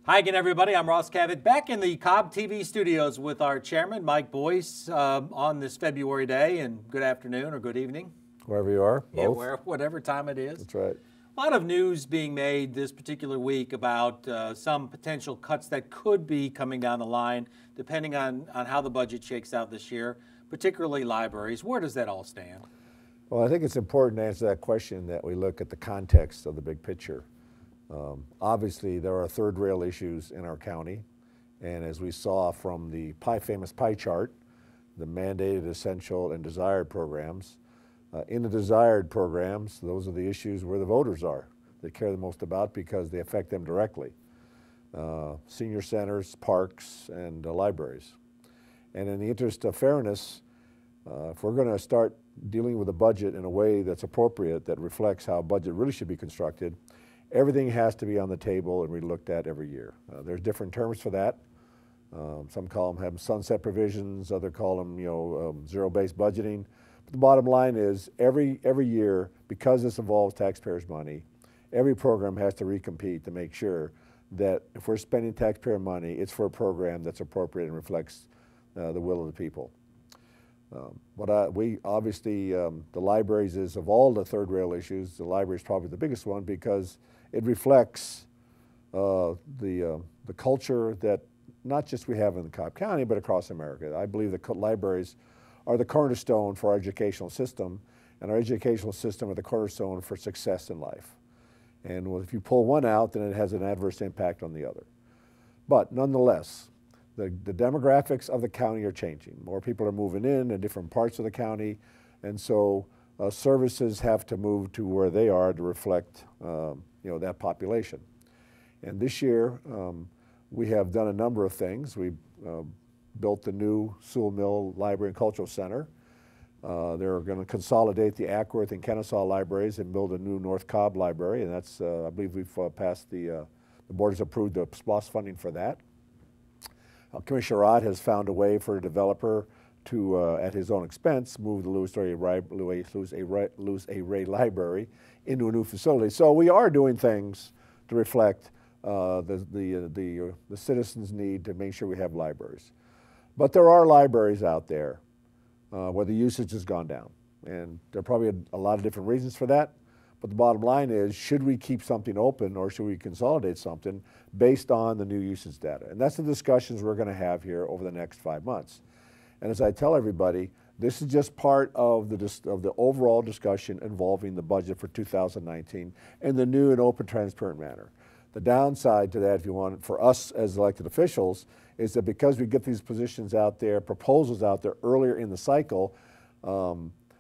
Hi again, everybody. I'm Ross Cavett, back in the Cobb TV studios with our chairman, Mike Boyce, on this February day. And good afternoon or good evening. Wherever you are, both. Yeah, whatever time it is. That's right. A lot of news being made this particular week about some potential cuts that could be coming down the line, depending on how the budget shakes out this year, particularly libraries. Where does that all stand? Well, I think it's important to answer that question that we look at the context of the big picture. Obviously, there are third rail issues in our county, and as we saw from the famous pie chart, the mandated, essential, and desired programs, in the desired programs, those are the issues where the voters are, they care the most about because they affect them directly. Senior centers, parks, and libraries. And in the interest of fairness, if we're going to start dealing with a budget in a way that's appropriate, that reflects how a budget really should be constructed, everything has to be on the table and we looked at every year. There's different terms for that. Some call them sunset provisions, others call them zero-based budgeting. But the bottom line is every year, because this involves taxpayers' money, every program has to recompete to make sure that if we're spending taxpayer money, it's for a program that's appropriate and reflects the will of the people. We obviously, the libraries is, of all the third rail issues, the library is probably the biggest one because it reflects the culture that not just we have in the Cobb County, but across America. I believe the libraries are the cornerstone for our educational system, and our educational system are the cornerstone for success in life. And if you pull one out, then it has an adverse impact on the other. But nonetheless, the demographics of the county are changing. More people are moving in different parts of the county, and so services have to move to where they are to reflect that population. And this year, we have done a number of things. We built the new Sewell Mill Library and Cultural Center. They're going to consolidate the Ackworth and Kennesaw libraries and build a new North Cobb library, and that's, I believe we've passed the board has approved the SPLOST funding for that. Commissioner Rod has found a way for a developer to, at his own expense, move the Louis A. Ray Library into a new facility. So we are doing things to reflect the citizens' need to make sure we have libraries. But there are libraries out there where the usage has gone down. And there are probably a lot of different reasons for that. But the bottom line is, should we keep something open or should we consolidate something based on the new usage data? And that's the discussions we're going to have here over the next 5 months. And as I tell everybody, this is just part of the overall discussion involving the budget for 2019 in the new and open, transparent manner. The downside to that, if you want, for us as elected officials, is that because we get these positions out there, proposals out there earlier in the cycle,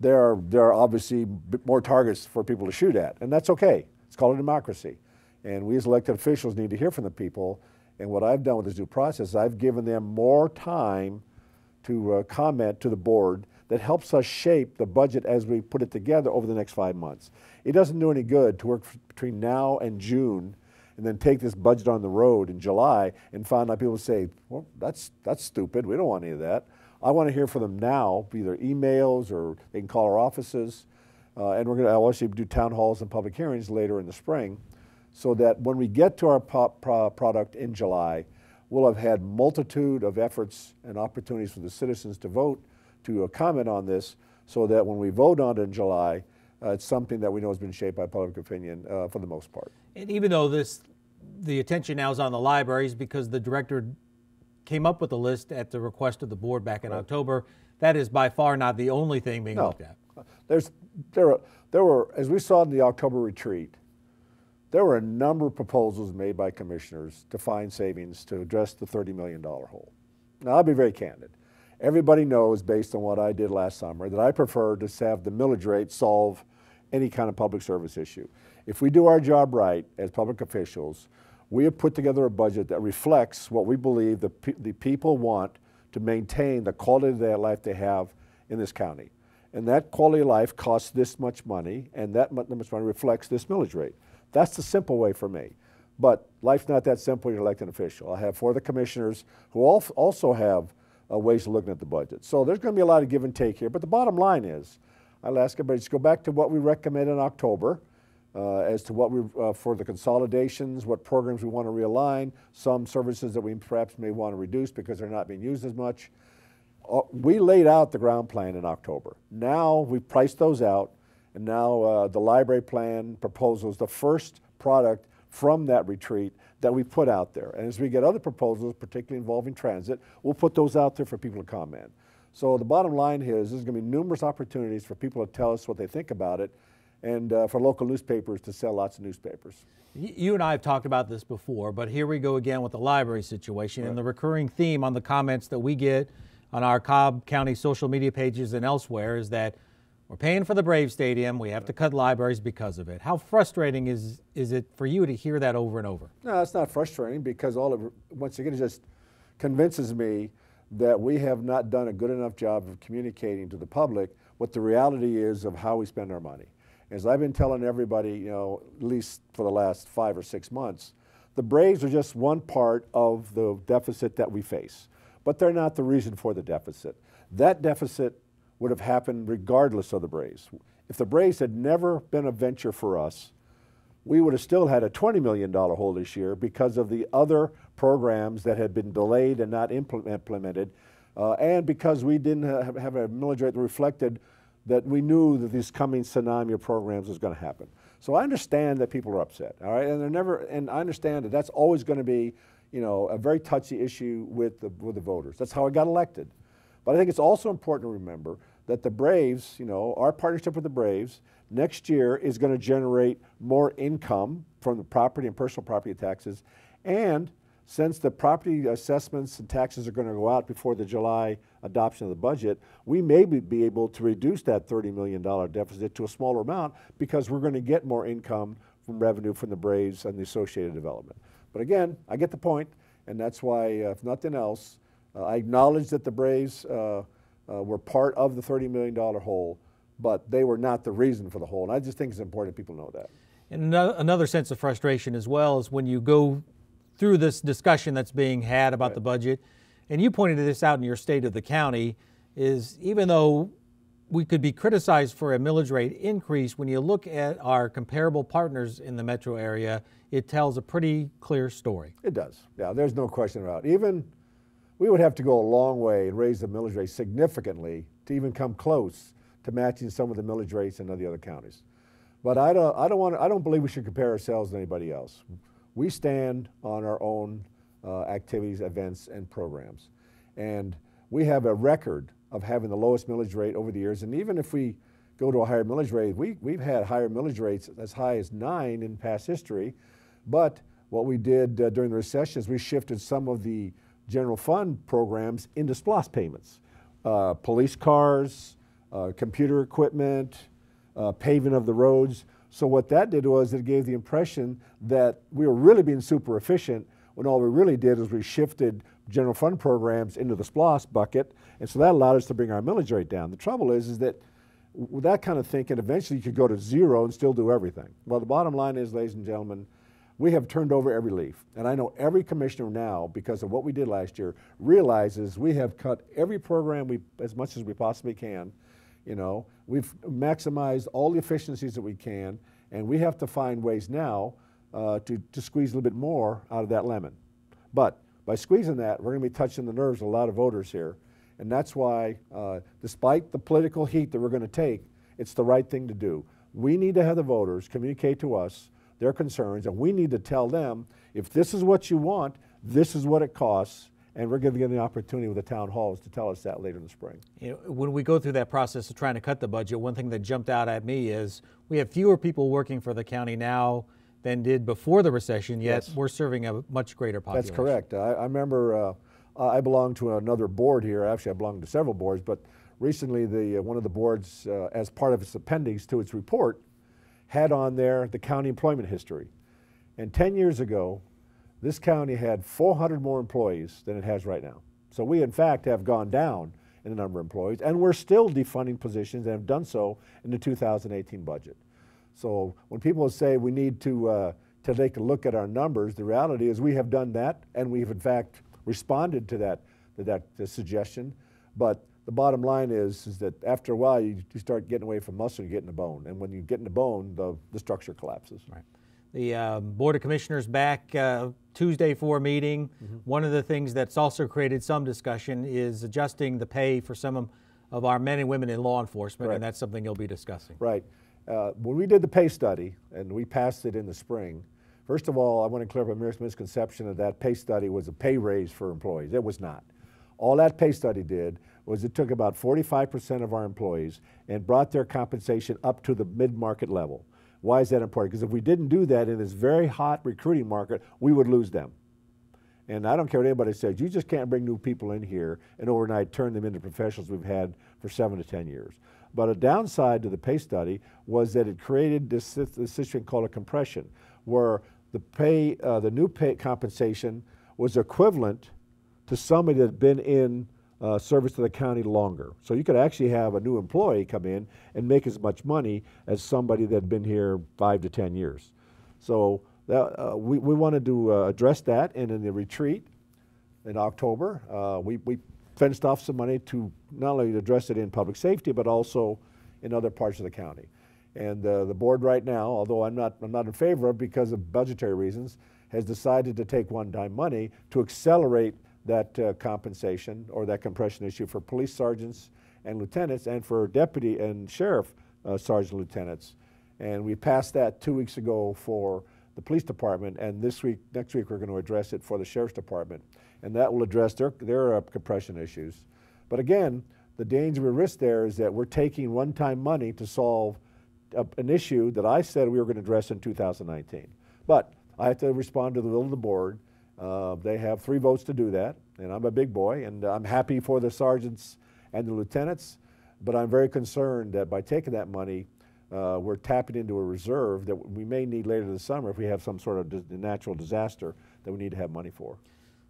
there are obviously more targets for people to shoot at, and that's okay. It's called a democracy. And we as elected officials need to hear from the people, and what I've done with this due process is I've given them more time to comment to the board that helps us shape the budget as we put it together over the next 5 months. It doesn't do any good to work between now and June and then take this budget on the road in July and find out people say, well, that's stupid, we don't want any of that. I want to hear from them now, either emails or they can call our offices. And we're going to obviously do town halls and public hearings later in the spring so that when we get to our product in July, we'll have had multitude of efforts and opportunities for the citizens to vote, to comment on this, so that when we vote on it in July, it's something that we know has been shaped by public opinion for the most part. And even though the attention now is on the libraries because the director came up with a list at the request of the board back in October, that is by far not the only thing being looked at. There were, as we saw in the October retreat, there were a number of proposals made by commissioners to find savings to address the $30 million hole. Now, I'll be very candid. Everybody knows, based on what I did last summer, that I prefer to have the millage rate solve any kind of public service issue. If we do our job right as public officials, we have put together a budget that reflects what we believe the people want to maintain the quality of their life they have in this county. And that quality of life costs this much money, and that much money reflects this millage rate. That's the simple way for me. But life's not that simple when you're an elected official. I have 4 of the commissioners who also have ways of looking at the budget. So there's going to be a lot of give and take here. But the bottom line is, I'll ask everybody to go back to what we recommended in October. as to what for the consolidations, what programs we want to realign, some services that we perhaps may want to reduce because they're not being used as much. We laid out the ground plan in October. Now we've priced those out, and now the library plan proposal is the first product from that retreat that we put out there. And as we get other proposals, particularly involving transit, we'll put those out there for people to comment. So the bottom line here is there's going to be numerous opportunities for people to tell us what they think about it, and for local newspapers to sell lots of newspapers. You and I have talked about this before, but here we go again with the library situation. Right. And the recurring theme on the comments that we get on our Cobb County social media pages and elsewhere is that we're paying for the Brave Stadium, we have to cut libraries because of it. How frustrating is it for you to hear that over and over? No, it's not frustrating, because once again, it just convinces me that we have not done a good enough job of communicating to the public what the reality is of how we spend our money. As I've been telling everybody, at least for the last 5 or 6 months, the Braves are just one part of the deficit that we face, but they're not the reason for the deficit. That deficit would have happened regardless of the Braves. If the Braves had never been a venture for us, we would have still had a $20 million hole this year because of the other programs that had been delayed and not implemented, and because we didn't have a millage rate that reflected that we knew that these coming tsunami of programs was going to happen. So I understand that people are upset, all right, and I understand that that's always going to be, a very touchy issue with the voters. That's how I got elected. But I think it's also important to remember that the Braves, our partnership with the Braves next year is going to generate more income from the property and personal property taxes. And since the property assessments and taxes are going to go out before the July adoption of the budget, we may be able to reduce that $30 million deficit to a smaller amount because we're going to get more income from revenue from the Braves and the associated development. But again, I get the point, and that's why, if nothing else, I acknowledge that the Braves were part of the $30 million hole, but they were not the reason for the hole. And I just think it's important that people know that. And another sense of frustration as well is when you go through this discussion that's being had about the budget, and you pointed this out in your State of the County, is even though we could be criticized for a millage rate increase, when you look at our comparable partners in the metro area, it tells a pretty clear story. It does. Yeah, there's no question about it. Even we would have to go a long way and raise the millage rate significantly to even come close to matching some of the millage rates in the other counties. But I don't believe we should compare ourselves to anybody else. We stand on our own activities, events, and programs. And we have a record of having the lowest millage rate over the years. And even if we go to a higher millage rate, we've had higher millage rates as high as 9 in past history. But what we did during the recession is we shifted some of the general fund programs into SPLOST payments. Police cars, computer equipment, paving of the roads. So what that did was it gave the impression that we were really being super efficient when all we really did is we shifted general fund programs into the SPLOST bucket, and so that allowed us to bring our millage rate down. The trouble is that with that kind of thinking, eventually you could go to 0 and still do everything. Well, the bottom line is, ladies and gentlemen, we have turned over every leaf. And I know every commissioner now, because of what we did last year, realizes we have cut every program as much as we possibly can. We've maximized all the efficiencies that we can, and we have to find ways now to squeeze a little bit more out of that lemon. But by squeezing that, we're going to be touching the nerves of a lot of voters here. And that's why, despite the political heat that we're going to take, it's the right thing to do. We need to have the voters communicate to us their concerns, and we need to tell them, if this is what you want, this is what it costs, and we're going to get the opportunity with the town halls to tell us that later in the spring. When we go through that process of trying to cut the budget, one thing that jumped out at me is we have fewer people working for the county now than did before the recession, yet we're serving a much greater population. That's correct. I remember I belong to another board here. Actually, I belong to several boards, but recently one of the boards, as part of its appendix to its report, had on there the county employment history. And 10 years ago, this county had 400 more employees than it has right now. So we, in fact, have gone down in the number of employees, and we're still defunding positions and have done so in the 2018 budget. So when people say we need to take a look at our numbers, the reality is we have done that, and we've, in fact, responded to that suggestion. But the bottom line is that after a while you start getting away from muscle, you get in the bone, and when you get in the bone, the structure collapses. Right. The Board of Commissioners back Tuesday for a meeting. One of the things that's also created some discussion is adjusting the pay for some of our men and women in law enforcement, and that's something you'll be discussing. Right. When we did the pay study, and we passed it in the spring, first of all, I want to clear up a misconception of that pay study was a pay raise for employees. It was not. All that pay study did was it took about 45% of our employees and brought their compensation up to the mid-market level. Why is that important? Because if we didn't do that in this very hot recruiting market, we would lose them. And I don't care what anybody says, you just can't bring new people in here and overnight turn them into professionals we've had for 7 to 10 years. But a downside to the pay study was that it created this situation called a compression, where the new pay compensation was equivalent to somebody that had been in service to the county longer. So you could actually have a new employee come in and make as much money as somebody that had been here 5 to 10 years. So that, we wanted to address that, and in the retreat in October, we fenced off some money to not only address it in public safety, but also in other parts of the county. And the board right now, although I'm not in favor of because of budgetary reasons, has decided to take one-time money to accelerate that compensation or that compression issue for police sergeants and lieutenants, and for deputy and sheriff sergeant lieutenants. And we passed that 2 weeks ago for the police department, and next week we're going to address it for the sheriff's department, and that will address their compression issues. But again, the danger or risk there is that we're taking one-time money to solve an issue that I said we were going to address in 2019. But I have to respond to the will of the board. They have 3 votes to do that, and I'm a big boy, and I'm happy for the sergeants and the lieutenants, but I'm very concerned that by taking that money, we're tapping into a reserve that we may need later this summer if we have some sort of natural disaster that we need to have money for.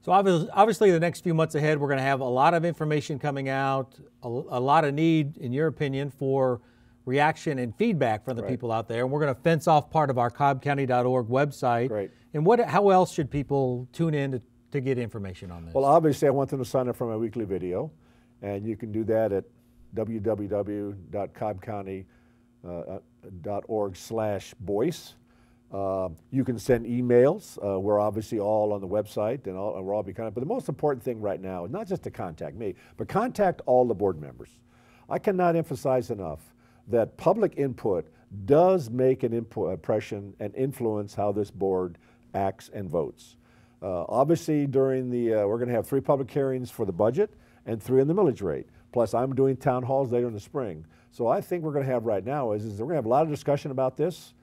So obviously the next few months ahead, we're going to have a lot of information coming out, a lot of need, in your opinion, for reaction and feedback from the people out there. And we're going to fence off part of our cobbcounty.org website. Great. And how else should people tune in to get information on this? Well, obviously I want them to sign up for my weekly video, and you can do that at www.cobbcounty.org/Boyce. You can send emails. We're obviously all on the website, and we're all becoming. But the most important thing right now is not just to contact me, but contact all the board members. I cannot emphasize enough that public input does make an impression and influence how this board acts and votes. Obviously, during we're going to have 3 public hearings for the budget and 3 on the millage rate. Plus, I'm doing town halls later in the spring. So I think we're going to have right now is we're going to have a lot of discussion about this,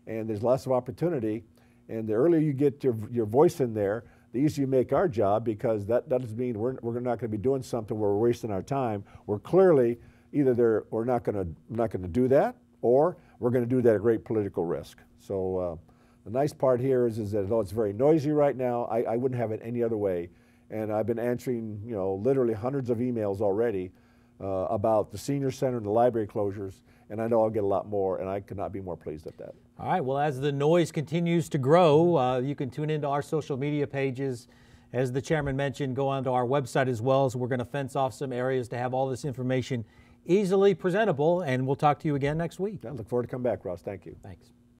and there's lots of opportunity. And the earlier you get your voice in there, the easier you make our job, because that doesn't mean we're not going to be doing something where we're wasting our time. We're clearly either we're not going to do that, or we're going to do that at great political risk. So the nice part here is that although it's very noisy right now, I wouldn't have it any other way. And I've been answering, literally hundreds of emails already about the senior center and the library closures, and I know I'll get a lot more, and I could not be more pleased at that. All right, well, as the noise continues to grow, you can tune into our social media pages. As the chairman mentioned, go onto our website as well, so we're going to fence off some areas to have all this information easily presentable, and we'll talk to you again next week. I look forward to coming back, Ross. Thank you. Thanks.